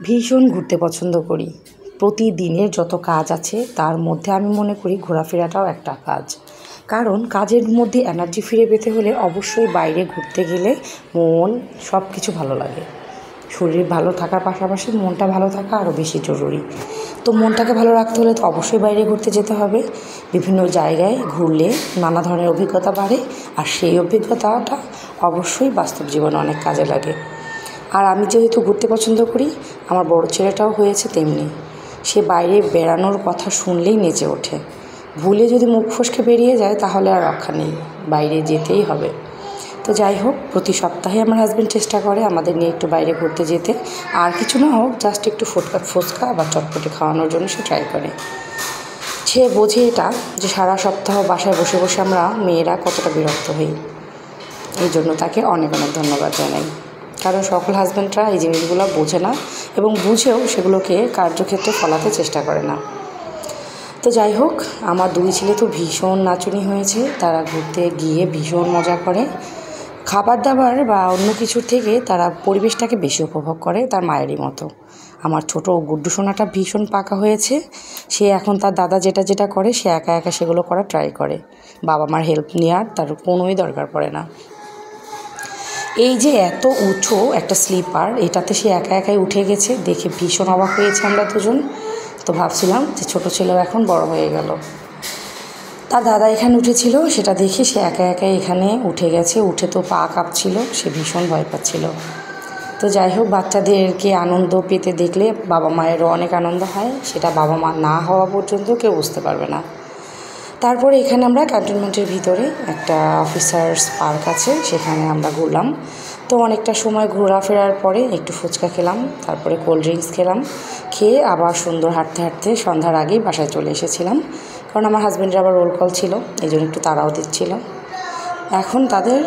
ভীষণ ঘুরতে পছন্দ করি। প্রতিদিনের যত কাজ আছে তার মধ্যে আমি মনে করি ঘোরাফেরাটাও একটা কাজ। কারণ কাজের মধ্যে এনার্জি ফিরে পেতে হলে অবশ্যই বাইরে ঘুরতে গেলে মন সব কিছু ভালো লাগে। শরীর ভালো থাকার পাশাপাশি মনটা ভালো থাকা আরও বেশি জরুরি। তো মনটাকে ভালো রাখতে হলে তো অবশ্যই বাইরে ঘুরতে যেতে হবে। বিভিন্ন জায়গায় ঘুরলে নানা ধরনের অভিজ্ঞতা বাড়ে, আর সেই অভিজ্ঞতাটা অবশ্যই বাস্তব জীবনে অনেক কাজে লাগে। আর আমি যেহেতু ঘুরতে পছন্দ করি, আমার বড় ছেলেটাও হয়েছে তেমনি। সে বাইরে বেড়ানোর কথা শুনলেই নেচে ওঠে। ভুলে যদি মুখ ফসকে বেরিয়ে যায় তাহলে আর রক্ষা নেই, বাইরে যেতেই হবে। তো যাই হোক, প্রতি সপ্তাহে আমার হাজব্যান্ড চেষ্টা করে আমাদের নিয়ে একটু বাইরে ঘুরতে যেতে। আর কিছু না হোক, জাস্ট একটু ফুচকা বা চটপটি খাওয়ানোর জন্য সে ট্রাই করে। সে বোঝে এটা যে সারা সপ্তাহ বাসায় বসে বসে আমরা মেয়েরা কতটা বিরক্ত হই। এই জন্য তাকে অনেক অনেক ধন্যবাদ জানাই। কারণ সকল হাজব্যান্ডরা এই জিনিসগুলো বোঝে না, এবং বুঝেও সেগুলোকে কার্যক্ষেত্রে ফলাতে চেষ্টা করে না। তো যাই হোক, আমার দুই ছেলে তো ভীষণ নাচুনি হয়েছে। তারা ঘুরতে গিয়ে ভীষণ মজা করে। খাবার দাবার বা অন্য কিছুর থেকে তারা পরিবেশটাকে বেশি উপভোগ করে, তার মায়েরই মতো। আমার ছোট গুড্ডু সোনাটা ভীষণ পাকা হয়েছে। সে এখন তার দাদা যেটা যেটা করে সে একা একা সেগুলো করার ট্রাই করে। বাবা মার হেল্প নেওয়ার তার কোনোই দরকার পড়ে না। এই যে এত উঁচু একটা স্লিপার, এটাতে সে একা একাই উঠে গেছে, দেখে ভীষণ অবাক হয়েছে আমরা দুজন। তো ভাবছিলাম যে ছোটো ছেলেও এখন বড় হয়ে গেল। তার দাদা এখানে উঠেছিল, সেটা দেখে সে একা একাই এখানে উঠে গেছে। উঠে তো পা কাঁপছিল, সে ভীষণ ভয় পাচ্ছিল। তো যাই হোক, বাচ্চাদেরকে আনন্দ পেতে দেখলে বাবা মায়েরও অনেক আনন্দ হয়। সেটা বাবা মা না হওয়া পর্যন্ত কেউ বুঝতে পারবে না। তারপরে এখানে আমরা ক্যান্টনমেন্টের ভিতরে একটা অফিসার্স পার্ক আছে, সেখানে আমরা ঘুরলাম। তো অনেকটা সময় ঘোরাফেরার পরে একটু ফুচকা খেলাম, তারপরে কোল্ড ড্রিঙ্কস খেলাম। খেয়ে আবার সুন্দর হাঁটতে হাঁটতে সন্ধ্যার আগেই বাসায় চলে এসেছিলাম। কারণ আমার হাজব্যান্ডের আবার রোল কল ছিল, এই জন্য একটু তাড়াও দিচ্ছিল। এখন তাদের